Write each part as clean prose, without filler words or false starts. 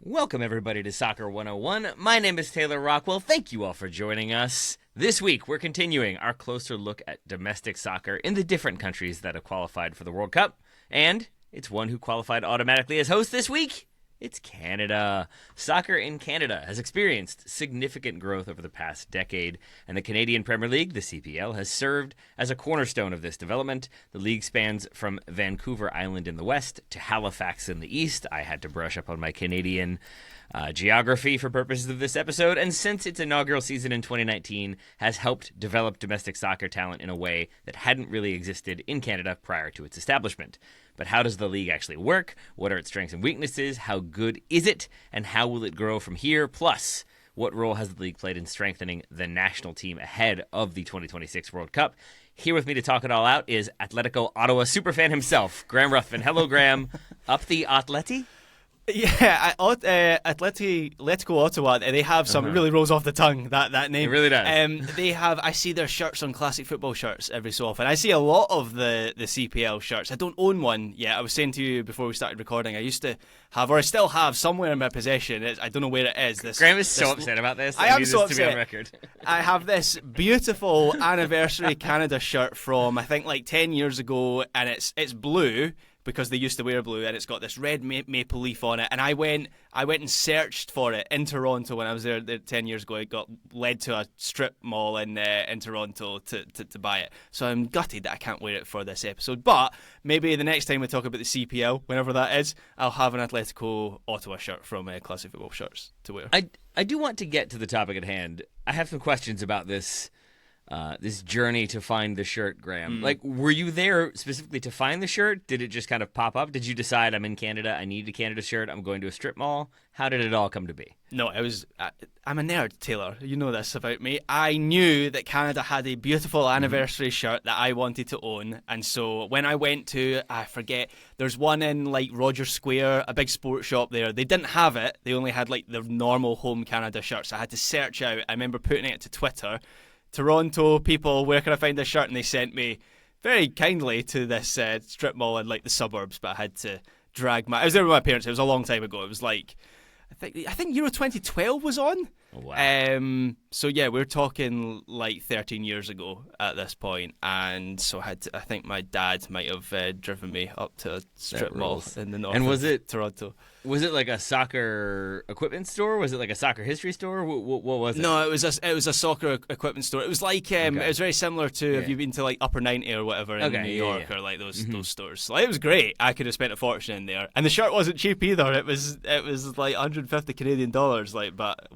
Welcome, everybody, to Soccer 101. My name is Taylor Rockwell. Thank you all for joining us. This week, we're continuing our closer look at domestic soccer in the different countries that have qualified for the World Cup. And it's one who qualified automatically as host this week. It's Canada. Soccer in Canada has experienced significant growth over the past decade, and the Canadian Premier League, the CPL, has served as a cornerstone of this development. The league spans from Vancouver Island in the west to Halifax in the east. I had to brush up on my Canadian geography for purposes of this episode, and since its inaugural season in 2019 has helped develop domestic soccer talent in a way that hadn't really existed in Canada prior to its establishment. But how does the league actually work? What are its strengths and weaknesses? How good is it? And how will it grow from here? Plus, what role has the league played in strengthening the national team ahead of the 2026 World Cup? Here with me to talk it all out is Atletico Ottawa superfan himself, Graham Ruthven. Hello, Graham. Up the Atleti? Yeah, Atletico Ottawa, they have some, it really rolls off the tongue, that name. It really does. They have, I see their shirts on classic football shirts every so often. I see a lot of the CPL shirts. I don't own one yet. I was saying to you before we started recording, I used to have, or I still have somewhere in my possession, I don't know where it is. Graham is so upset about this. I am so upset. To be on record. I have this beautiful anniversary Canada shirt from, I think, like 10 years ago, and it's blue, because they used to wear blue, and it's got this red maple leaf on it. And I went and searched for it in Toronto when I was there 10 years ago. I got led to a strip mall in Toronto to buy it. So I'm gutted that I can't wear it for this episode. But maybe the next time we talk about the CPL, whenever that is, I'll have an Atletico Ottawa shirt from Classic Football Shirts to wear. I do want to get to the topic at hand. I have some questions about this journey to find the shirt, Graham. Like, were you there specifically to find the shirt? Did it just kind of pop up? Did you decide, I'm in Canada, I need a Canada shirt, I'm going to a strip mall? How did it all come to be? No, I'm a nerd, Taylor. You know this about me. I knew that Canada had a beautiful anniversary shirt that I wanted to own. And so when I went to, I forget, there's one in like Rogers Square, a big sports shop there. They didn't have it. They only had like the normal home Canada shirts. I had to search out. I remember putting it to Twitter. Toronto people, where can I find this shirt? And they sent me very kindly to this strip mall in like the suburbs, but I had to I was there with my parents. It was a long time ago. It was like I think Euro 2012 was on. Oh, wow. So yeah, we're talking like 13 years ago at this point, and so I think my dad might have driven me up to a strip mall in the north. And was it Toronto? Was it like a soccer equipment store? Was it like a soccer history store? What was it? No, it was a soccer equipment store. It was like it was very similar to have you been to like Upper 90 or whatever in New York or like those stores. So it was great. I could have spent a fortune in there, and the shirt wasn't cheap either. It was like 150 Canadian dollars. Like, but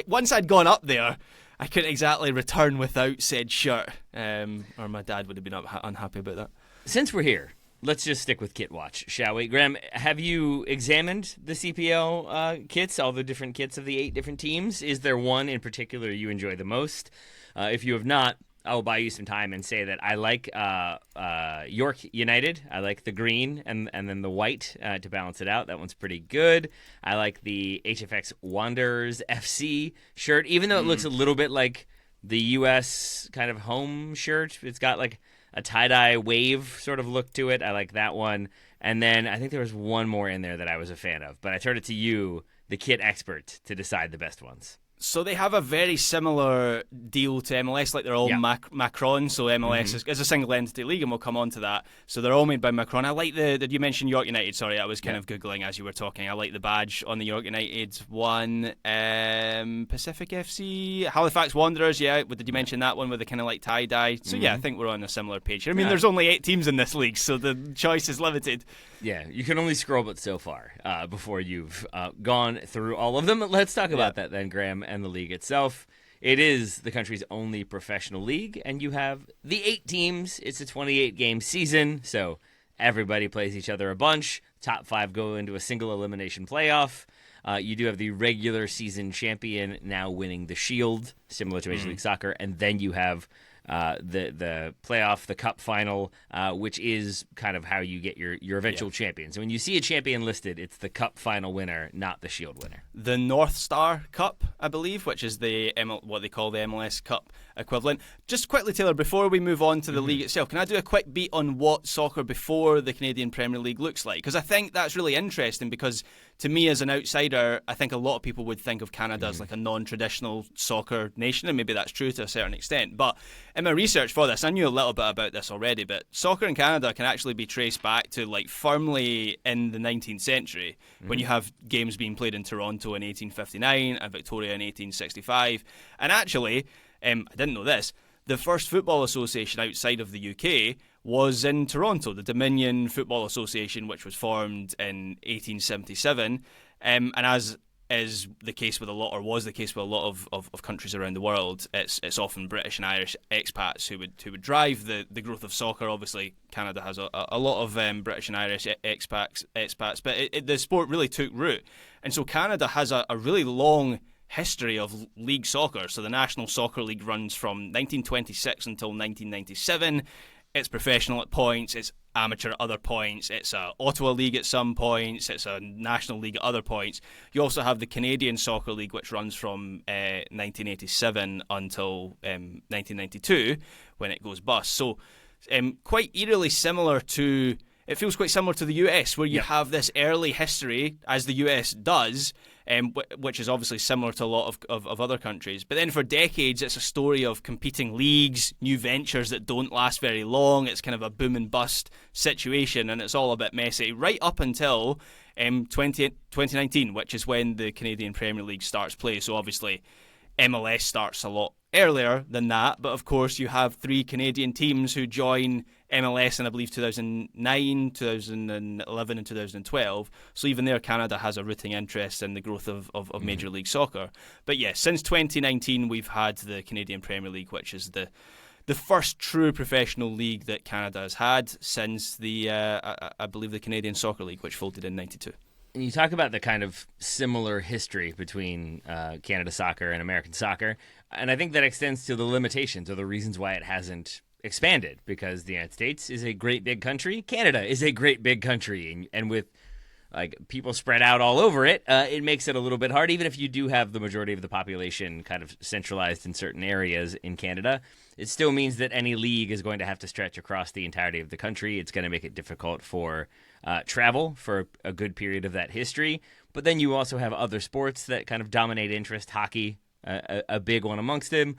once I'd gone up there, I couldn't exactly return without said shirt, or my dad would have been unhappy about that. Since we're here, let's just stick with Kit Watch, shall we? Graham, have you examined the CPL kits, all the different kits of the 8 different teams? Is there one in particular you enjoy the most? If you have not, I will buy you some time and say that I like York United. I like the green and then the white to balance it out. That one's pretty good. I like the HFX Wanderers FC shirt, even though it looks a little bit like the U.S. kind of home shirt. It's got like a tie-dye wave sort of look to it. I like that one. And then I think there was one more in there that I was a fan of. But I turn it to you, the kit expert, to decide the best ones. So they have a very similar deal to MLS, like they're all Macron, so MLS is a single entity league, and we'll come on to that. So they're all made by Macron. I like did you mention York United? Sorry, I was kind of Googling as you were talking. I like the badge on the York United one. Pacific FC, Halifax Wanderers, did you mention that one with the kind of like tie-dye? So I think we're on a similar page here. I mean, there's only 8 teams in this league, so the choice is limited. Yeah, you can only scroll but so far before you've gone through all of them. Let's talk about that then, Graham, and the league itself. It is the country's only professional league, and you have the 8 teams. It's a 28-game season, so everybody plays each other a bunch. Top 5 go into a single elimination playoff. You do have the regular season champion now winning the Shield, similar to Major League Soccer, and then you have the playoff, the cup final, which is kind of how you get your eventual champion. So when you see a champion listed, it's the cup final winner, not the Shield winner. The North Star Cup, I believe, which is what they call the MLS Cup equivalent. Just quickly, Taylor, before we move on to the league itself, can I do a quick beat on what soccer before the Canadian Premier League looks like? Because I think that's really interesting, because to me as an outsider, I think a lot of people would think of Canada as like a non-traditional soccer nation, and maybe that's true to a certain extent. But in my research for this, I knew a little bit about this already, but soccer in Canada can actually be traced back to like firmly in the 19th century, when you have games being played in Toronto in 1859 and Victoria in 1865. And actually, I didn't know this, the first football association outside of the UK was in Toronto, the Dominion Football Association, which was formed in 1877. And as is the case with a lot, or was the case with a lot of countries around the world, it's often British and Irish expats who would drive the growth of soccer. Obviously, Canada has a lot of British and Irish expats, but the sport really took root. And so Canada has a really long history of league soccer. So the National Soccer League runs from 1926 until 1997. It's professional at points, it's amateur at other points, it's a Ottawa League at some points, it's a National League at other points. You also have the Canadian Soccer League, which runs from 1987 until 1992, when it goes bust. So quite eerily similar to, it feels quite similar to the US, where you have this early history, as the US does, which is obviously similar to a lot of other countries. But then for decades, it's a story of competing leagues, new ventures that don't last very long. It's kind of a boom and bust situation, and it's all a bit messy, right up until 2019, which is when the Canadian Premier League starts play. So obviously, MLS starts a lot earlier than that, but of course you have 3 Canadian teams who join MLS in, I believe, 2009, 2011 and 2012. So even there, Canada has a rooting interest in the growth of Major League Soccer. But yeah, since 2019 we've had the Canadian Premier League, which is the first true professional league that Canada has had since the I believe the Canadian Soccer League, which folded in 92. And you talk about the kind of similar history between Canada soccer and American soccer, and I think that extends to the limitations or the reasons why it hasn't expanded, because the United States is a great big country, Canada is a great big country, and with like people spread out all over it, it makes it a little bit hard. Even if you do have the majority of the population kind of centralized in certain areas in Canada, it still means that any league is going to have to stretch across the entirety of the country. It's going to make it difficult for travel for a good period of that history. But then you also have other sports that kind of dominate interest, hockey, a big one amongst them.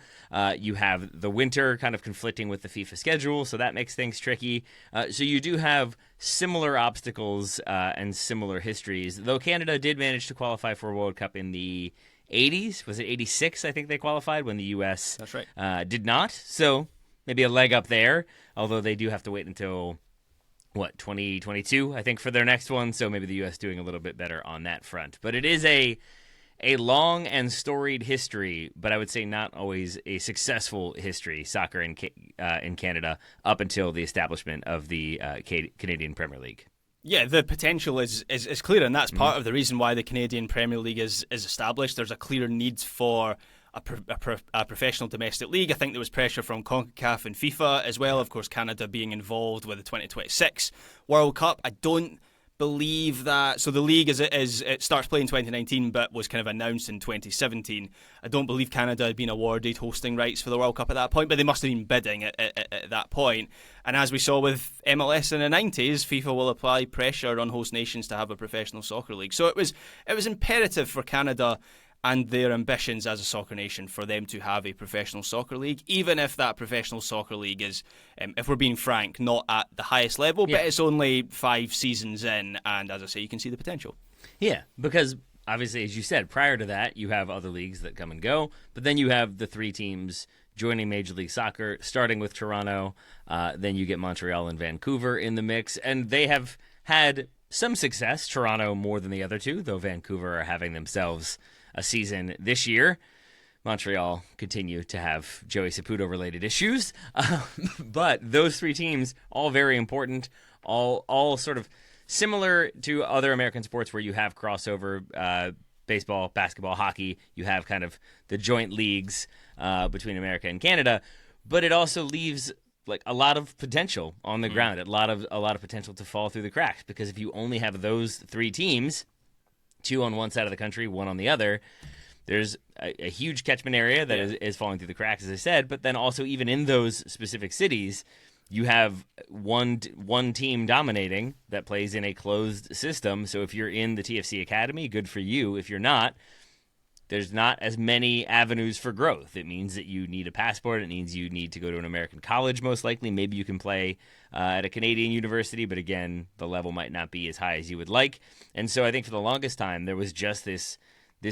You have the winter kind of conflicting with the FIFA schedule, so that makes things tricky. So you do have similar obstacles and similar histories, though Canada did manage to qualify for a World Cup in the 80s. Was it 86, I think they qualified, when the U.S. That's right. Did not. So maybe a leg up there, although they do have to wait until 2022, I think, for their next one. So maybe the U.S. doing a little bit better on that front. But it is a long and storied history, but I would say not always a successful history, soccer in Canada, up until the establishment of the Canadian Premier League. Yeah, the potential is clear, and that's part of the reason why the Canadian Premier League is established. There's a clear need for a professional domestic league. I think there was pressure from CONCACAF and FIFA as well. Of course, Canada being involved with the 2026 World Cup. I don't believe that. So the league it starts playing in 2019, but was kind of announced in 2017. I don't believe Canada had been awarded hosting rights for the World Cup at that point, but they must have been bidding at that point. And as we saw with MLS in the 90s, FIFA will apply pressure on host nations to have a professional soccer league. So it was imperative for Canada and their ambitions as a soccer nation for them to have a professional soccer league, even if that professional soccer league is, if we're being frank, not at the highest level, but it's only 5 seasons in, and as I say, you can see the potential. Yeah, because obviously, as you said, prior to that, you have other leagues that come and go, but then you have the 3 teams joining Major League Soccer, starting with Toronto, then you get Montreal and Vancouver in the mix, and they have had some success, Toronto more than the other 2, though Vancouver are having themselves a season this year. Montreal continue to have Joey Saputo-related issues. But those 3 teams, all very important, all sort of similar to other American sports where you have crossover, baseball, basketball, hockey. You have kind of the joint leagues between America and Canada. But it also leaves like a lot of potential on the ground, a lot of potential to fall through the cracks. Because if you only have those 3 teams, 2 on one side of the country, 1 on the other, there's a huge catchment area that is falling through the cracks, as I said, but then also even in those specific cities, you have one team dominating that plays in a closed system. So if you're in the TFC Academy, good for you. If you're not, there's not as many avenues for growth. It means that you need a passport. It means you need to go to an American college, most likely. Maybe you can play at a Canadian university, but again, the level might not be as high as you would like. And so I think for the longest time, there was just this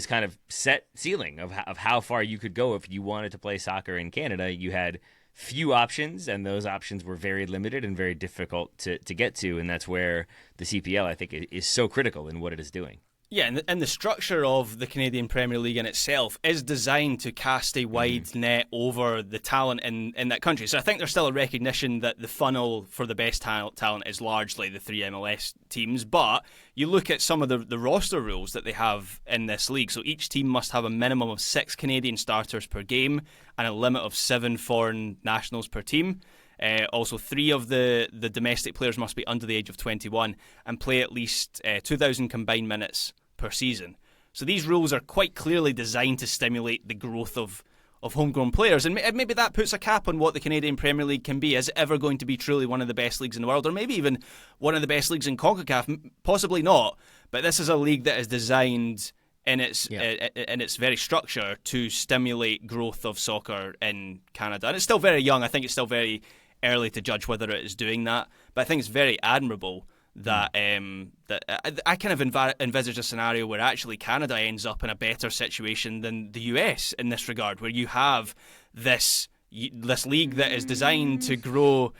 kind of set ceiling of how far you could go if you wanted to play soccer in Canada. You had few options, and those options were very limited and very difficult to get to, and that's where the CPL, I think, is so critical in what it is doing. Yeah, and the structure of the Canadian Premier League in itself is designed to cast a wide net over the talent in that country. So I think there's still a recognition that the funnel for the best talent is largely the three MLS teams. But you look at some of the roster rules that they have in this league. So each team must have a minimum of 6 Canadian starters per game and a limit of 7 foreign nationals per team. Also, 3 of the domestic players must be under the age of 21 and play at least 2,000 combined minutes per season. So these rules are quite clearly designed to stimulate the growth of homegrown players. And maybe that puts a cap on what the Canadian Premier League can be. Is it ever going to be truly one of the best leagues in the world? Or maybe even one of the best leagues in CONCACAF? Possibly not. But this is a league that is designed in its very structure to stimulate growth of soccer in Canada. And it's still very young. I think it's still very early to judge whether it is doing that. But I think it's very admirable that I kind of envisage a scenario where actually Canada ends up in a better situation than the US in this regard, where you have this league that is designed to grow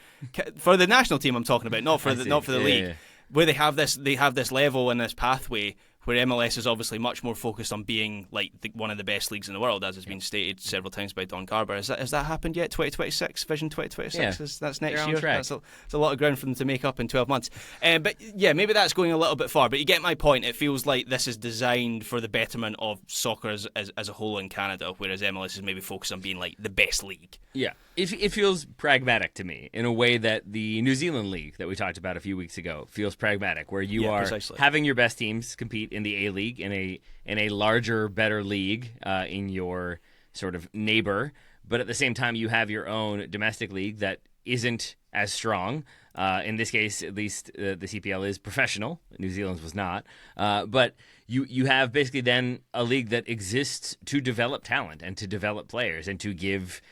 for the national team. I'm talking about, not for the league, where they have this level and this pathway. Where MLS is obviously much more focused on being like one of the best leagues in the world, as has been stated several times by Don Garber. Has that happened yet? 2026, Vision 2026. That's next year. That's a lot of ground for them to make up in 12 months. But yeah, maybe that's going a little bit far. But you get my point. It feels like this is designed for the betterment of soccer as a whole in Canada, whereas MLS is maybe focused on being like the best league. Yeah, it feels pragmatic to me in a way that the New Zealand League that we talked about a few weeks ago feels pragmatic, where you are precisely having your best teams compete in the A-League, in a larger, better league in your sort of neighbor, but at the same time you have your own domestic league that isn't as strong. In this case, at least the CPL is professional. New Zealand's was not. But you have basically then a league that exists to develop talent and to develop players and to give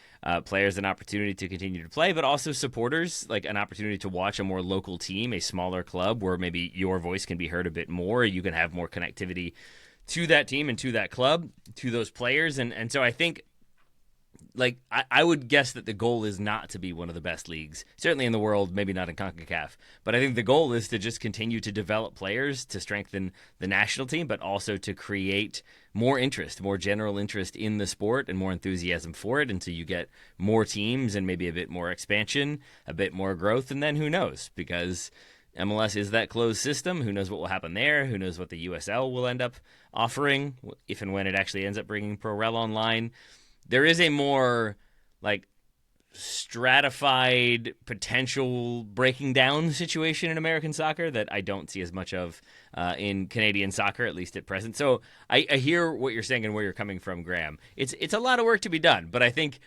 players an opportunity to continue to play, but also supporters like an opportunity to watch a more local team, a smaller club where maybe your voice can be heard a bit more. You can have more connectivity to that team and to that club, to those players. And so I think, like, I would guess that the goal is not to be one of the best leagues, certainly in the world, maybe not in CONCACAF. But I think the goal is to just continue to develop players, to strengthen the national team, but also to create more interest, more general interest in the sport and more enthusiasm for it until you get more teams and maybe a bit more expansion, a bit more growth. And then who knows? Because MLS is that closed system. Who knows what will happen there? Who knows what the USL will end up offering if and when it actually ends up bringing ProRel online? There is a more like stratified potential breaking down situation in American soccer that I don't see as much of in Canadian soccer, at least at present. So I hear what you're saying and where you're coming from, Graham. It's a lot of work to be done, but I think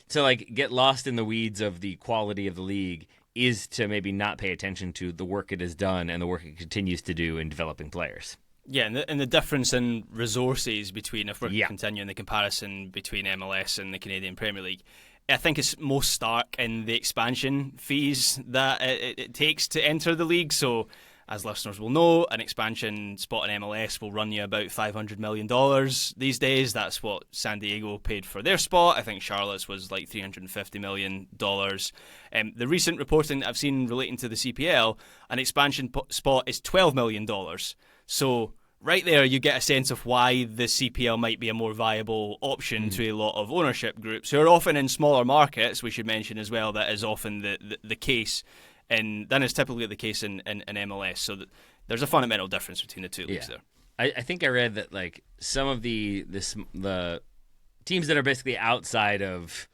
to like get lost in the weeds of the quality of the league is to maybe not pay attention to the work it has done and the work it continues to do in developing players. Yeah, and the difference in resources between, if we're continuing the comparison between MLS and the Canadian Premier League, I think it's most stark in the expansion fees that it takes to enter the league. So, as listeners will know, an expansion spot in MLS will run you about $500 million these days. That's what San Diego paid for their spot. I think Charlotte's was like $350 million. The recent reporting that I've seen relating to the CPL, an expansion spot is $12 million. So right there you get a sense of why the CPL might be a more viable option to a lot of ownership groups who are often in smaller markets. We should mention as well that is often the case, and that is typically the case in MLS. So there's a fundamental difference between the two leagues there. I think I read that like some of the teams that are basically outside of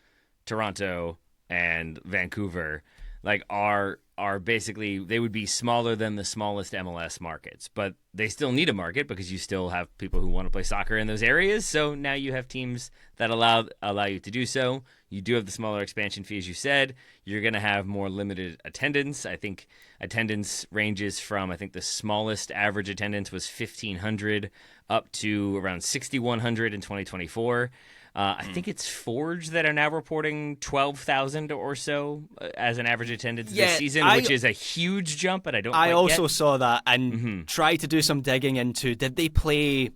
Toronto and Vancouver, like are basically, they would be smaller than the smallest MLS markets, but they still need a market because you still have people who want to play soccer in those areas. So now you have teams that allow you to do so. You do have the smaller expansion fee, as you said. You're going to have more limited attendance. I think attendance ranges from, I think the smallest average attendance was 1,500 up to around 6,100 in 2024. I think it's Forge that are now reporting 12,000 or so as an average attendance this season, which is a huge jump, but I also saw that and tried to do some digging into, did they play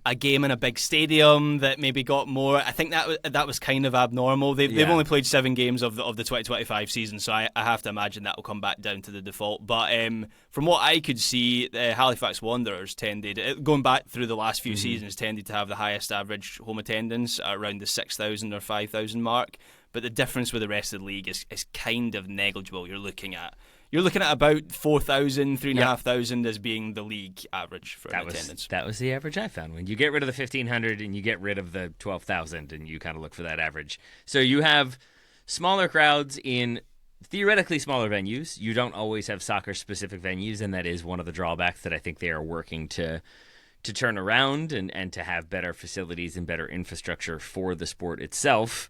a game in a big stadium that maybe got more? I think that was kind of abnormal. They've only played 7 games of the 2025 season, so I have to imagine that will come back down to the default. But from what I could see, Halifax Wanderers tended, going back through the last few seasons, tended to have the highest average home attendance around the 6,000 or 5,000 mark, but the difference with the rest of the league is kind of negligible. You're looking at about 4,000, 3,500 as being the league average for attendance. That was the average I found. When you get rid of the 1,500 and you get rid of the 12,000 and you kind of look for that average. So you have smaller crowds in theoretically smaller venues. You don't always have soccer-specific venues, and that is one of the drawbacks that I think they are working to turn around and to have better facilities and better infrastructure for the sport itself.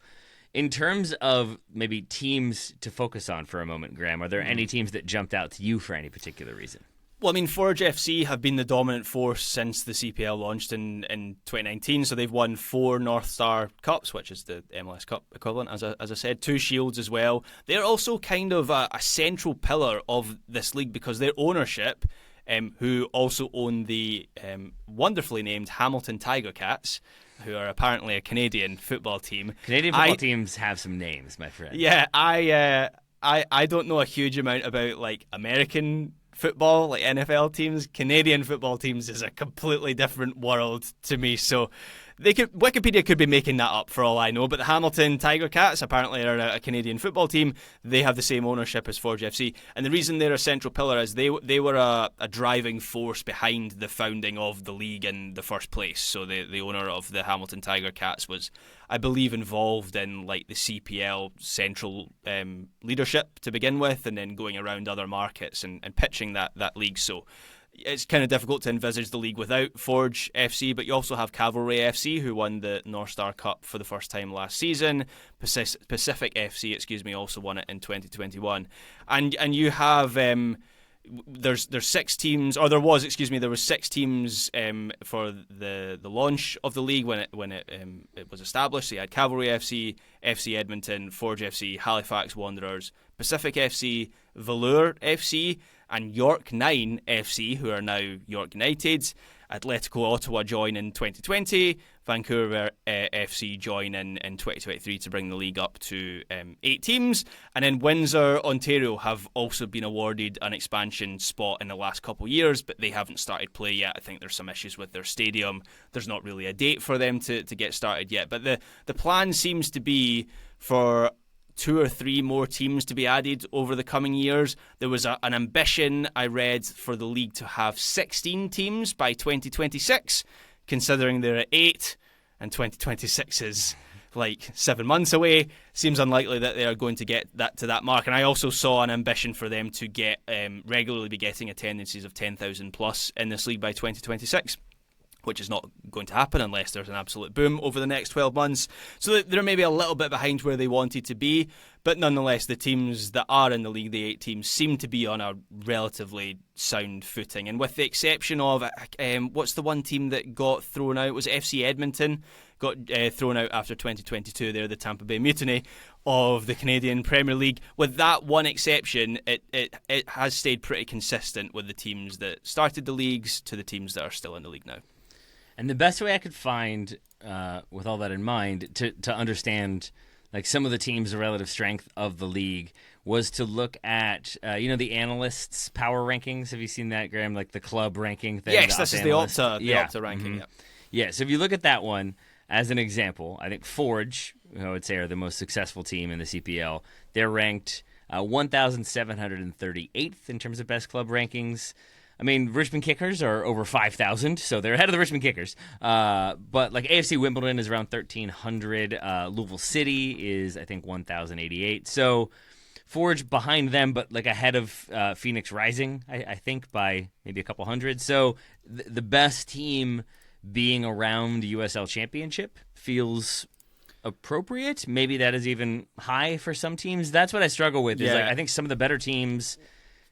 In terms of maybe teams to focus on for a moment, Graham, are there any teams that jumped out to you for any particular reason? Well, I mean, Forge FC have been the dominant force since the CPL launched in 2019, so they've won 4 North Star Cups, which is the MLS Cup equivalent, as I said, 2 Shields as well. They're also kind of a central pillar of this league because their ownership, who also own the wonderfully named Hamilton Tiger Cats, who are apparently a Canadian football team. Canadian football teams have some names, my friend. Yeah, I don't know a huge amount about like American football, like NFL teams. Canadian football teams is a completely different world to me. So Wikipedia could be making that up for all I know, but the Hamilton Tiger Cats apparently are a Canadian football team. They have the same ownership as Forge FC, and the reason they're a central pillar is they were a driving force behind the founding of the league in the first place. So the owner of the Hamilton Tiger Cats was, I believe, involved in like the CPL central leadership to begin with, and then going around other markets and pitching that league. So it's kind of difficult to envisage the league without Forge FC, but you also have Cavalry FC, who won the North Star Cup for the first time last season. Pacific FC, also won it in 2021. And you have there's 6 teams, or there was 6 teams for the launch of the league when it was established. So you had Cavalry FC, FC Edmonton, Forge FC, Halifax Wanderers, Pacific FC, Velour FC, and York 9 FC, who are now York United. Atletico Ottawa join in 2020. Vancouver FC join in 2023 to bring the league up to 8 teams. And then Windsor, Ontario have also been awarded an expansion spot in the last couple of years, but they haven't started play yet. I think there's some issues with their stadium. There's not really a date for them to get started yet. But the plan seems to be for 2 or 3 more teams to be added over the coming years. There was an ambition, I read, for the league to have 16 teams by 2026, considering they're at 8 and 2026 is like 7 months away. Seems unlikely that they are going to get that to that mark. And I also saw an ambition for them to get regularly be getting attendances of 10,000 plus in this league by 2026. Which is not going to happen unless there's an absolute boom over the next 12 months. So they're maybe a little bit behind where they wanted to be, but nonetheless, the teams that are in the league, the 8 teams, seem to be on a relatively sound footing. And with the exception of, what's the one team that got thrown out? Was it FC Edmonton? Got thrown out after 2022. They're the Tampa Bay Mutiny of the Canadian Premier League. With that one exception, it has stayed pretty consistent with the teams that started the leagues to the teams that are still in the league now. And the best way I could find, with all that in mind, to understand like some of the teams' relative strength of the league was to look at, the analysts' power rankings. Have you seen that, Graham? Like the club ranking thing? Yes, this is the Opta ranking. Mm-hmm. Yeah, so if you look at that one as an example, I think Forge, who I would say are the most successful team in the CPL, they're ranked 1,738th in terms of best club rankings. I mean, Richmond Kickers are over 5,000, so they're ahead of the Richmond Kickers. But like AFC Wimbledon is around 1,300. Louisville City is, I think, 1,088. So Forge behind them, but like ahead of Phoenix Rising, I think, by maybe a couple hundred. So the best team being around USL Championship feels appropriate. Maybe that is even high for some teams. That's what I struggle with. Is like, I think some of the better teams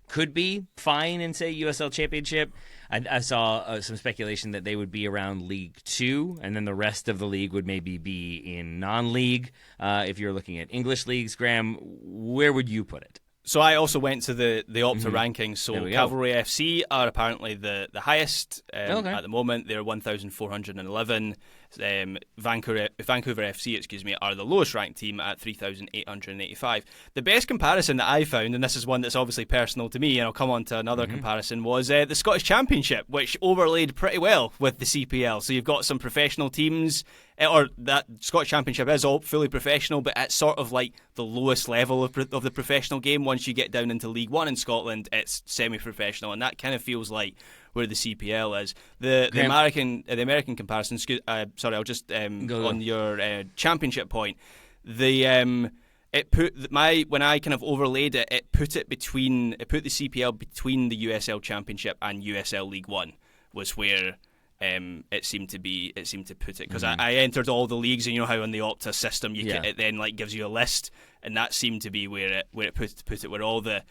could be fine in, say, USL Championship. I saw some speculation that they would be around League 2, and then the rest of the league would maybe be in non-league. If you're looking at English leagues, Graham, where would you put it? So I also went to the Opta rankings. So Cavalry FC are apparently the highest at the moment. They're 1,411. Vancouver FC, are the lowest ranked team at 3,885. The best comparison that I found, and this is one that's obviously personal to me, and I'll come on to another comparison, was the Scottish Championship, which overlaid pretty well with the CPL. So you've got some professional teams, or that Scottish Championship is all fully professional, but it's sort of like the lowest level of the professional game. Once you get down into League 1 in Scotland, it's semi-professional, and that kind of feels like where the CPL is. The American comparison. Sorry, I'll just on your championship point. When I kind of overlaid it, it put the CPL between the USL Championship and USL League 1 was where it seemed to put it, because I entered all the leagues, and you know how in the Opta system it then like gives you a list, and that seemed to be where it put it, where all the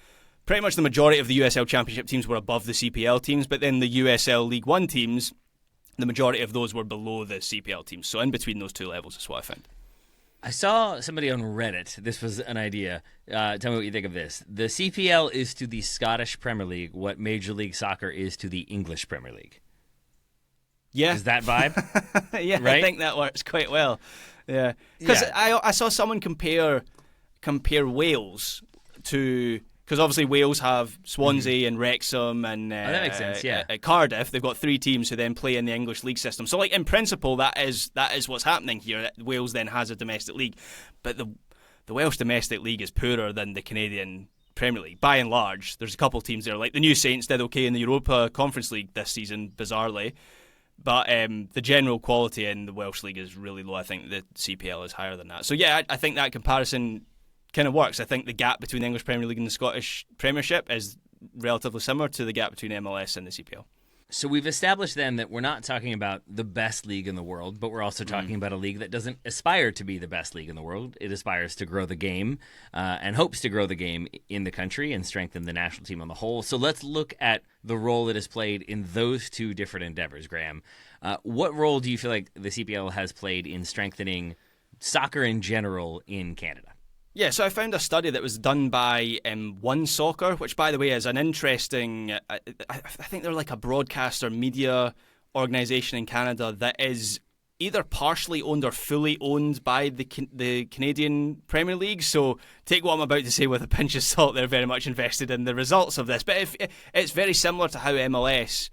pretty much the majority of the USL Championship teams were above the CPL teams, but then the USL League 1 teams, the majority of those were below the CPL teams. So in between those two levels is what I found. I saw somebody on Reddit. This was an idea. Tell me what you think of this. The CPL is to the Scottish Premier League what Major League Soccer is to the English Premier League. Yeah. Is that vibe? Yeah, right? I think that works quite well. Yeah. Because I saw someone compare Wales to... Because obviously Wales have Swansea and Wrexham and that makes sense, yeah. Cardiff. They've got three teams who then play in the English league system. So, like, in principle, that is what's happening here. Wales then has a domestic league, but the Welsh domestic league is poorer than the Canadian Premier League by and large. There's a couple of teams there, like the New Saints did okay in the Europa Conference League this season, bizarrely. But the general quality in the Welsh league is really low. I think the CPL is higher than that. So yeah, I think that comparison kind of works. I think the gap between the English Premier League and the Scottish Premiership is relatively similar to the gap between MLS and the CPL. So we've established then that we're not talking about the best league in the world, but we're also talking about a league that doesn't aspire to be the best league in the world. It aspires to grow the game and hopes to grow the game in the country and strengthen the national team on the whole. So let's look at the role it has played in those two different endeavors, Graham. What role do you feel like the CPL has played in strengthening soccer in general in Canada? Yeah, so I found a study that was done by One Soccer, which, by the way, is an interesting... I think they're like a broadcaster media organisation in Canada that is either partially owned or fully owned by the Canadian Premier League. So take what I'm about to say with a pinch of salt. They're very much invested in the results of this. But it's very similar to how MLS...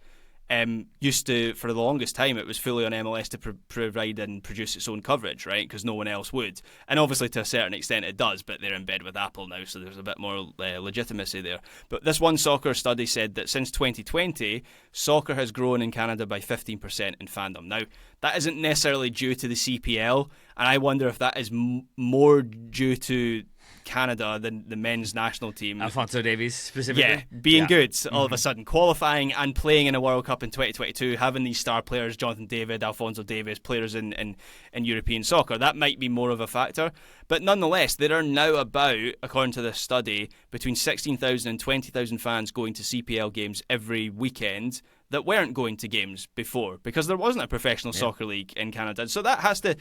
used to, for the longest time, it was fully on MLS to provide and produce its own coverage, right? Because no one else would. And obviously, to a certain extent, it does, but they're in bed with Apple now, so there's a bit more legitimacy there. But this One Soccer study said that since 2020, soccer has grown in Canada by 15% in fandom. Now, that isn't necessarily due to the CPL, and I wonder if that is more due to Canada than the men's national team. Alphonso Davies specifically? Yeah, being good all of a sudden, qualifying and playing in a World Cup in 2022, having these star players, Jonathan David, Alphonso Davies, players in European soccer. That might be more of a factor. But nonetheless, there are now about, according to this study, between 16,000 and 20,000 fans going to CPL games every weekend that weren't going to games before because there wasn't a professional soccer league in Canada. So that has to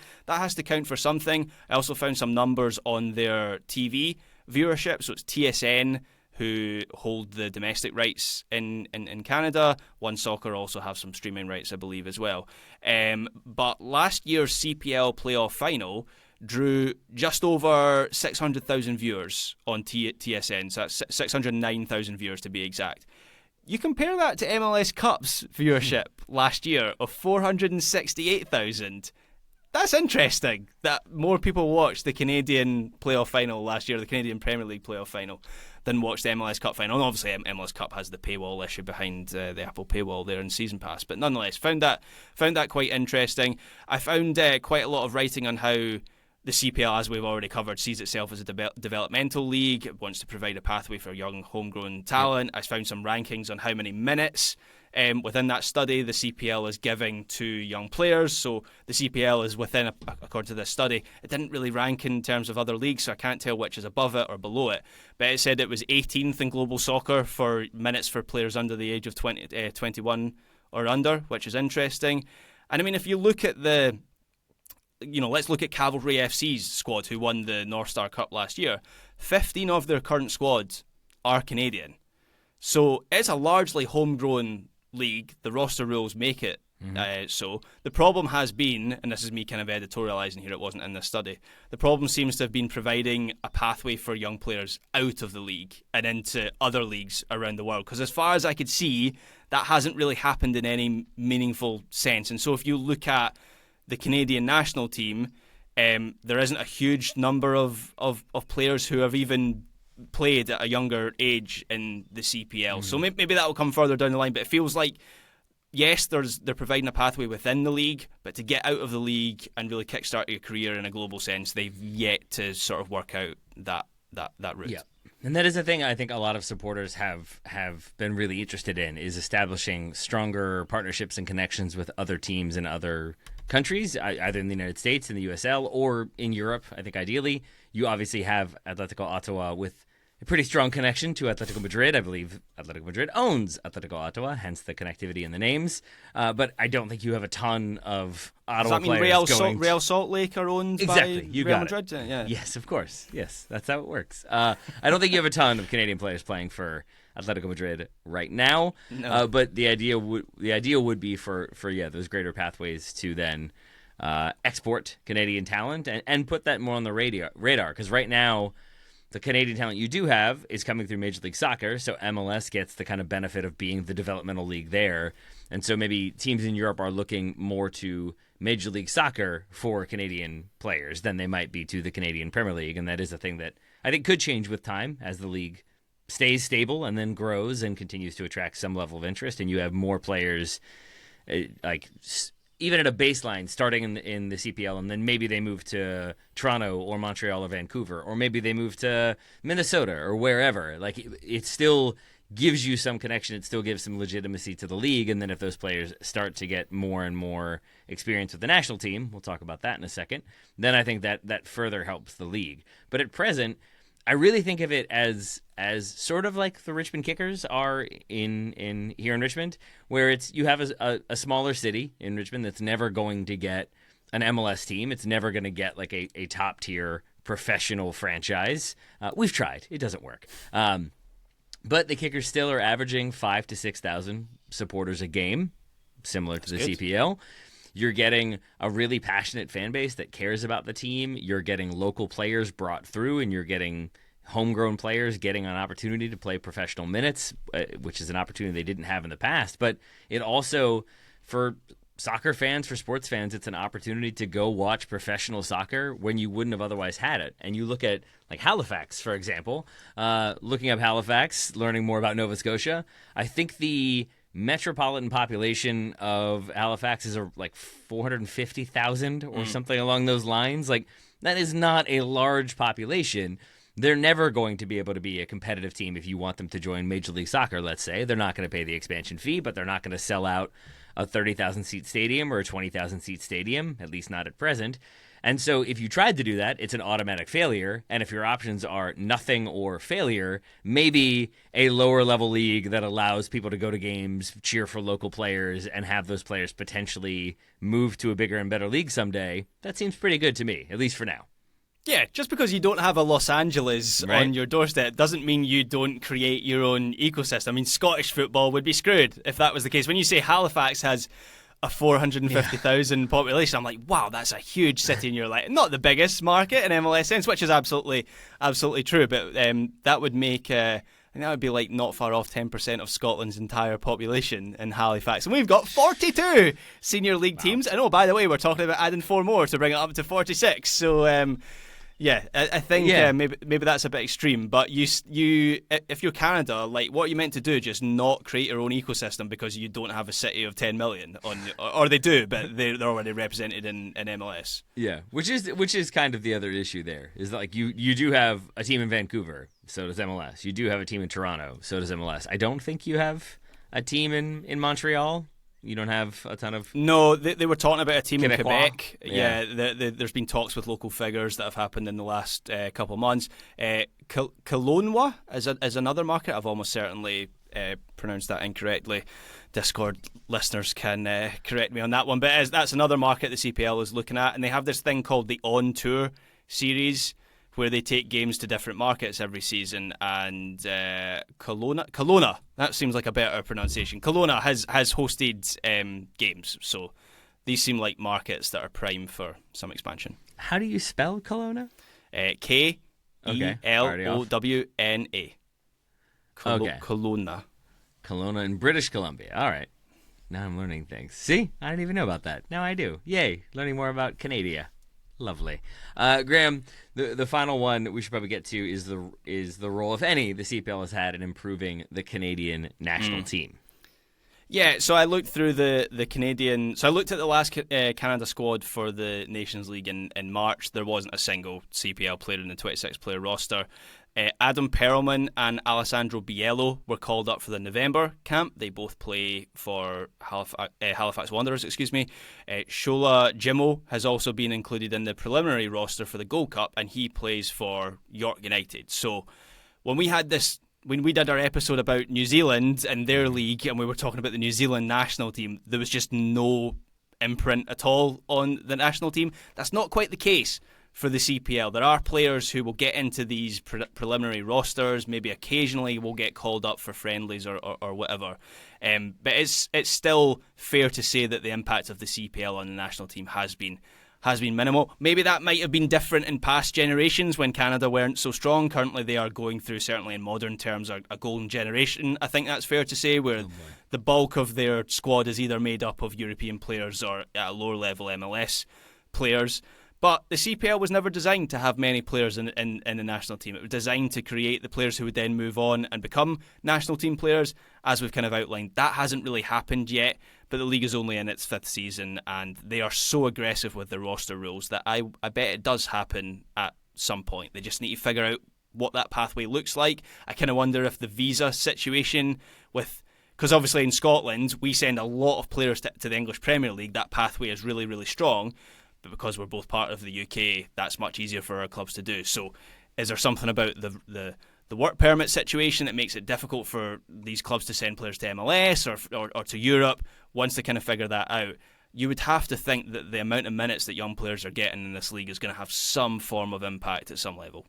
count for something. I also found some numbers on their TV viewership. So it's TSN who hold the domestic rights in Canada. One Soccer also have some streaming rights, I believe, as well. But last year's CPL playoff final drew just over 600,000 viewers on TSN. So that's 609,000 viewers to be exact. You compare that to MLS Cup's viewership last year of 468,000. That's interesting that more people watched the Canadian playoff final last year, the Canadian Premier League playoff final, than watched the MLS Cup final. And obviously, MLS Cup has the paywall issue behind the Apple paywall there in Season Pass. But nonetheless, found that quite interesting. I found quite a lot of writing on how The CPL, as we've already covered, sees itself as a developmental league. It wants to provide a pathway for young homegrown talent. I found some rankings on how many minutes within that study the CPL is giving to young players. So the CPL is within, according to this study, it didn't really rank in terms of other leagues, so I can't tell which is above it or below it. But it said it was 18th in global soccer for minutes for players under the age of 21 or under, which is interesting. And I mean, if you look at let's look at Cavalry FC's squad, who won the North Star Cup last year. 15 of their current squads are Canadian. So it's a largely homegrown league. The roster rules make it so. The problem has been, and this is me kind of editorialising here, it wasn't in this study, the problem seems to have been providing a pathway for young players out of the league and into other leagues around the world. Because as far as I could see, that hasn't really happened in any meaningful sense. And so if you look at the Canadian national team, there isn't a huge number of players who have even played at a younger age in the CPL. So maybe that will come further down the line, but it feels like, yes, they're providing a pathway within the league, but to get out of the league and really kickstart your career in a global sense, they've yet to sort of work out that route. Yeah. And that is the thing I think a lot of supporters have been really interested in, is establishing stronger partnerships and connections with other teams in other countries, either in the United States, in the USL, or in Europe. I think ideally you obviously have Atletico Ottawa with a pretty strong connection to Atletico Madrid. I believe Atletico Madrid owns Atletico Ottawa, hence the connectivity in the names. But I don't think you have a ton of Ottawa players. Does that mean Real Salt Lake are owned by Real Madrid? Yeah. Yes, of course. Yes, that's how it works. I don't think you have a ton of Canadian players playing for Atletico Madrid right now. No. But the idea would be for those greater pathways to then export Canadian talent and put that more on the radar. Because right now, the Canadian talent you do have is coming through Major League Soccer, so MLS gets the kind of benefit of being the developmental league there. And so maybe teams in Europe are looking more to Major League Soccer for Canadian players than they might be to the Canadian Premier League. And that is a thing that I think could change with time as the league stays stable and then grows and continues to attract some level of interest. And you have more players even at a baseline starting in the CPL, and then maybe they move to Toronto or Montreal or Vancouver, or maybe they move to Minnesota or wherever. Like, it still gives you some connection. It still gives some legitimacy to the league. And then if those players start to get more and more experience with the national team, we'll talk about that in a second, then I think that further helps the league. But at present, I really think of it as sort of like the Richmond Kickers are in here in Richmond, where it's you have a smaller city in Richmond that's never going to get an MLS team. It's never going to get like a top tier professional franchise. We've tried. It doesn't work. But the Kickers still are averaging 5,000 to 6,000 supporters a game, similar to the CPL. You're getting a really passionate fan base that cares about the team. You're getting local players brought through, and you're getting homegrown players getting an opportunity to play professional minutes, which is an opportunity they didn't have in the past. But it also, for soccer fans, for sports fans, it's an opportunity to go watch professional soccer when you wouldn't have otherwise had it. And you look at like Halifax, for example, looking up Halifax, learning more about Nova Scotia. I think the metropolitan population of Halifax is like 450,000 or something along those lines. Like, that is not a large population. They're never going to be able to be a competitive team if you want them to join Major League Soccer, let's say. They're not going to pay the expansion fee, but they're not going to sell out a 30,000 seat stadium or a 20,000 seat stadium, at least not at present. And so if you tried to do that, it's an automatic failure. And if your options are nothing or failure, maybe a lower level league that allows people to go to games, cheer for local players, and have those players potentially move to a bigger and better league someday, that seems pretty good to me, at least for now. Yeah, just because you don't have a Los Angeles on your doorstep doesn't mean you don't create your own ecosystem. I mean, Scottish football would be screwed if that was the case. When you say Halifax has a 450,000 population, I'm like, wow, that's a huge city, and you're like, not the biggest market in MLS sense, which is absolutely true, but that would make, I think that would be like not far off 10% of Scotland's entire population in Halifax. And we've got 42 senior league teams. And oh, by the way, we're talking about adding 4 more to bring it up to 46. So, Yeah, I think maybe that's a bit extreme, but if you're Canada, like what are you meant to do? Just not create your own ecosystem because you don't have a city of 10 million or they do, but they're already represented in MLS. Yeah, which is kind of the other issue there is that, like you do have a team in Vancouver, so does MLS. You do have a team in Toronto, so does MLS. I don't think you have a team in Montreal. You don't have a ton of... No, they were talking about a team in Quebecois. Quebec. Yeah, there's been talks with local figures that have happened in the last couple of months. Kelowna is another market. I've almost certainly pronounced that incorrectly. Discord listeners can correct me on that one. But that's another market the CPL is looking at. And they have this thing called the On Tour series, where they take games to different markets every season, and Kelowna, that seems like a better pronunciation. Kelowna has hosted games, so these seem like markets that are prime for some expansion. How do you spell Kelowna? Kelowna. Okay. Kelowna. Kelowna in British Columbia. All right. Now I'm learning things. See? I didn't even know about that. Now I do. Yay. Learning more about Canada. Lovely. Graham, the final one we should probably get to is the role, if any, the CPL has had in improving the Canadian national team. Yeah, so I looked through the Canadian... So I looked at the last Canada squad for the Nations League in March. There wasn't a single CPL player in the 26-player roster. Adam Perelman and Alessandro Biello were called up for the November camp. They both play for Halifax Wanderers, Shola Jimo has also been included in the preliminary roster for the Gold Cup, and he plays for York United. So when we did our episode about New Zealand and their league, and we were talking about the New Zealand national team, there was just no imprint at all on the national team. That's not quite the case for the CPL. There are players who will get into these preliminary rosters, maybe occasionally will get called up for friendlies or whatever. But it's still fair to say that the impact of the CPL on the national team has been minimal. Maybe that might have been different in past generations when Canada weren't so strong. Currently they are going through, certainly in modern terms, a golden generation, I think that's fair to say, where the bulk of their squad is either made up of European players or at a lower level MLS players. But the CPL was never designed to have many players in the national team. It was designed to create the players who would then move on and become national team players, as we've kind of outlined. That hasn't really happened yet, but the league is only in its 5th season, and they are so aggressive with the roster rules that I bet it does happen at some point. They just need to figure out what that pathway looks like. I kind of wonder if the visa situation because obviously in Scotland, we send a lot of players to the English Premier League. That pathway is really, really strong. But because we're both part of the UK, that's much easier for our clubs to do. So is there something about the work permit situation that makes it difficult for these clubs to send players to MLS or to Europe? Once they kind of figure that out, you would have to think that the amount of minutes that young players are getting in this league is going to have some form of impact at some level.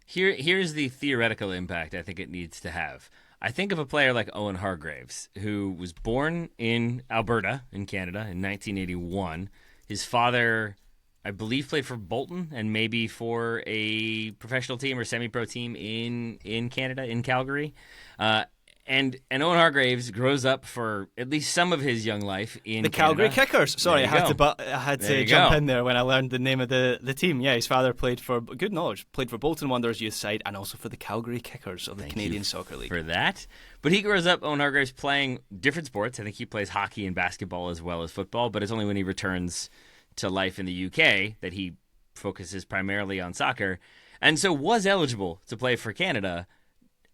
Here's the theoretical impact I think it needs to have. I think of a player like Owen Hargreaves, who was born in Alberta in Canada in 1981. His father, I believe, played for Bolton and maybe for a professional team or semi-pro team in Canada, in Calgary. And Owen Hargreaves grows up for at least some of his young life in the Canada. Calgary Kickers. Sorry, I had to jump in there when I learned the name of the team. Yeah, his father played for, good knowledge, played for Bolton Wanderers youth side and also for the Calgary Kickers of the Canadian Soccer League. For that. But he grows up, Owen Hargreaves, playing different sports. I think he plays hockey and basketball as well as football, but it's only when he returns to life in the UK that he focuses primarily on soccer. And so was eligible to play for Canada.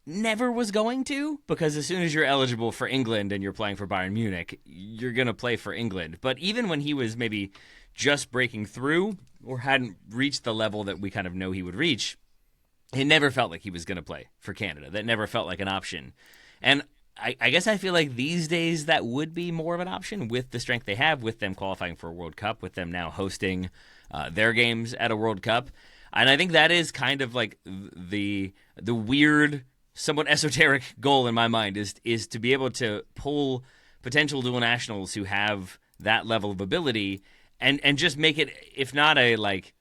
Never was going to, because as soon as you're eligible for England and you're playing for Bayern Munich, you're going to play for England. But even when he was maybe just breaking through or hadn't reached the level that we kind of know he would reach, it never felt like he was going to play for Canada. That never felt like an option. And I guess I feel like these days that would be more of an option with the strength they have, with them qualifying for a World Cup, with them now hosting their games at a World Cup. And I think that is kind of like the weird, somewhat esoteric goal in my mind is to be able to pull potential dual nationals who have that level of ability and just make it, if not a like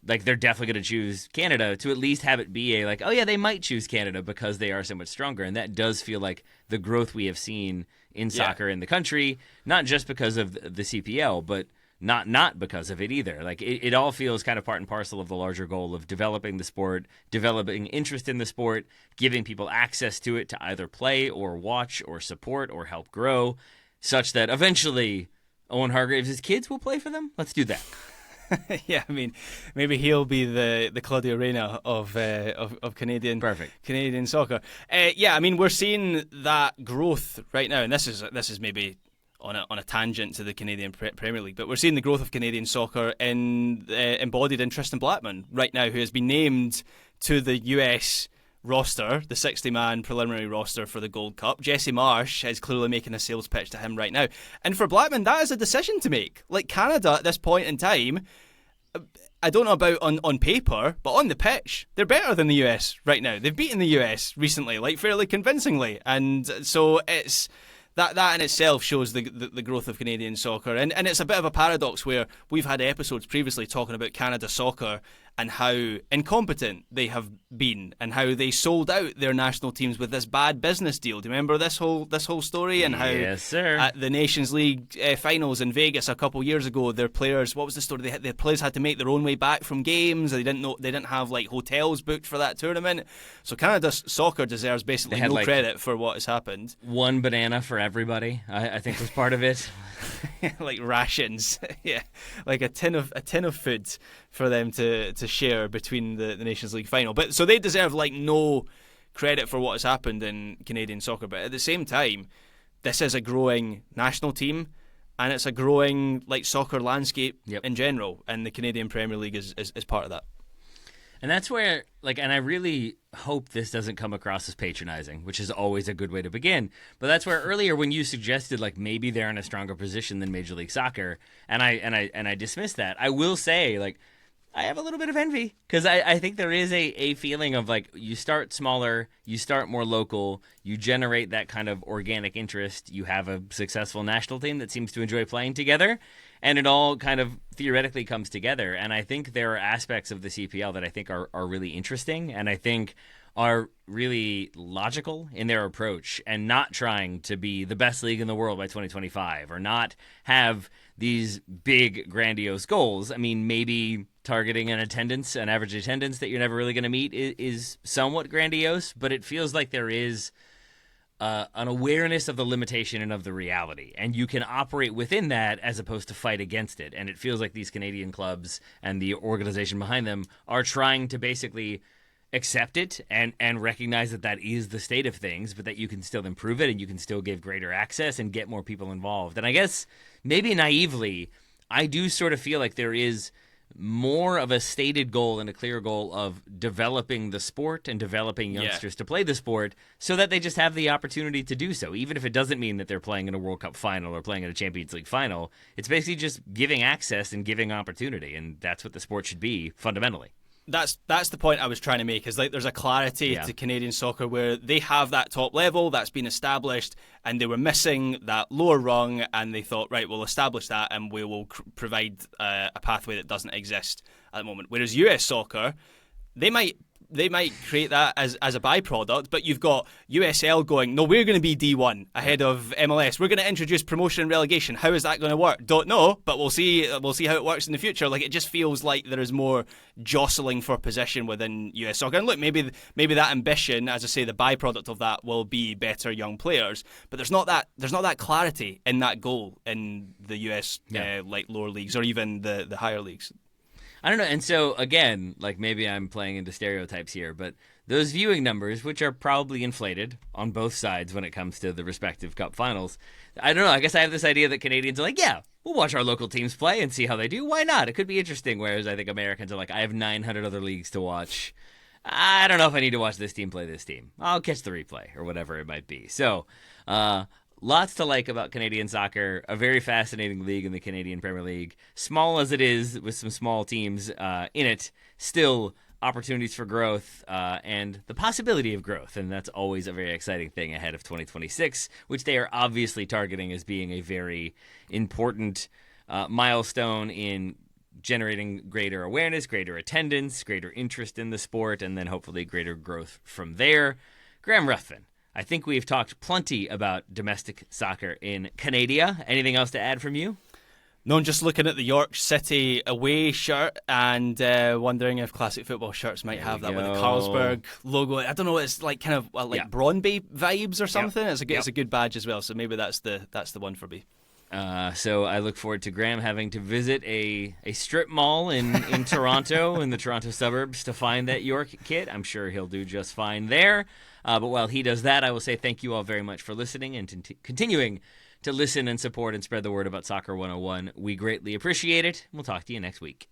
they're definitely going to choose Canada, to at least have it be a like, oh yeah, they might choose Canada because they are so much stronger. And that does feel like the growth we have seen in soccer in the country, not just because of the CPL, but not because of it either. Like it all feels kind of part and parcel of the larger goal of developing the sport, developing interest in the sport, giving people access to it to either play or watch or support or help grow, such that eventually Owen Hargreaves' kids will play for them. Let's do that. Yeah, I mean, maybe he'll be the Claudio Reyna of Canadian soccer. Yeah, I mean, we're seeing that growth right now, and this is maybe on a tangent to the Canadian Premier League, but we're seeing the growth of Canadian soccer in embodied in Tristan Blackman right now, who has been named to the US roster, the 60-man preliminary roster for the Gold Cup. Jesse Marsh is clearly making a sales pitch to him right now. And for Blackman, that is a decision to make. Like, Canada at this point in time, I don't know about on paper, but on the pitch, they're better than the US right now. They've beaten the US recently, like fairly convincingly. And so it's that in itself shows the growth of Canadian soccer. And it's a bit of a paradox where we've had episodes previously talking about Canada soccer and how incompetent they have been and how they sold out their national teams with this bad business deal. Do you remember this whole story and how yes, sir. At the Nations League finals in Vegas a couple years ago, their players, what was the story? Their players had to make their own way back from games. They didn't have like hotels booked for that tournament. So Canada soccer deserves basically no credit for what has happened. One banana for everybody, I think was part of it. Like rations, yeah, like a tin of food for them to share between the Nations League final. But so they deserve like no credit for what has happened in Canadian soccer. But at the same time, this is a growing national team, and it's a growing like soccer landscape in general, and the Canadian Premier League is part of that. And that's where, like, and I really hope this doesn't come across as patronizing, which is always a good way to begin. But that's where earlier when you suggested, like, maybe they're in a stronger position than Major League Soccer, and I dismissed that. I will say, like, I have a little bit of envy because I think there is a feeling of, like, you start smaller, you start more local, you generate that kind of organic interest, you have a successful national team that seems to enjoy playing together, and it all kind of theoretically comes together. And I think there are aspects of the CPL that I think are really interesting and I think are really logical in their approach and not trying to be the best league in the world by 2025 or not have these big, grandiose goals. I mean, maybe targeting an average attendance that you're never really going to meet is somewhat grandiose, but it feels like there is an awareness of the limitation and of the reality, and you can operate within that as opposed to fight against it. And it feels like these Canadian clubs and the organization behind them are trying to basically accept it and recognize that is the state of things, but that you can still improve it and you can still give greater access and get more people involved. And I guess maybe naively, I do sort of feel like there is more of a stated goal and a clear goal of developing the sport and developing youngsters to play the sport so that they just have the opportunity to do so, even if it doesn't mean that they're playing in a World Cup final or playing in a Champions League final. It's basically just giving access and giving opportunity, and that's what the sport should be fundamentally. That's the point I was trying to make, is like there's a clarity to Canadian soccer where they have that top level that's been established and they were missing that lower rung, and they thought, right, we'll establish that and we will provide a pathway that doesn't exist at the moment. Whereas US soccer, they might create that as a byproduct, but you've got USL going, no, we're going to be D1 ahead of MLS. We're going to introduce promotion and relegation. How is that going to work? Don't know, but we'll see how it works in the future. Like, it just feels like there is more jostling for position within US soccer. And look, maybe that ambition, as I say, the byproduct of that will be better young players, but there's not that clarity in that goal in the US like lower leagues or even the higher leagues. I don't know. And so, again, like maybe I'm playing into stereotypes here, but those viewing numbers, which are probably inflated on both sides when it comes to the respective cup finals, I don't know. I guess I have this idea that Canadians are like, yeah, we'll watch our local teams play and see how they do. Why not? It could be interesting. Whereas I think Americans are like, I have 900 other leagues to watch. I don't know if I need to watch this team play this team. I'll catch the replay or whatever it might be. So, lots to like about Canadian soccer, a very fascinating league in the Canadian Premier League. Small as it is, with some small teams in it, still opportunities for growth and the possibility of growth. And that's always a very exciting thing ahead of 2026, which they are obviously targeting as being a very important milestone in generating greater awareness, greater attendance, greater interest in the sport, and then hopefully greater growth from there. Graham Ruthven, I think we've talked plenty about domestic soccer in Canada. Anything else to add from you? No, I'm just looking at the York City away shirt and wondering if classic football shirts might have that with the Carlsberg logo. I don't know. It's like kind of Brøndby vibes or something. Yep. It's a good badge as well. So maybe that's the one for me. So I look forward to Graham having to visit a strip mall in Toronto, in the Toronto suburbs, to find that York kit. I'm sure he'll do just fine there. But while he does that, I will say thank you all very much for listening and continuing to listen and support and spread the word about Soccer 101. We greatly appreciate it. We'll talk to you next week.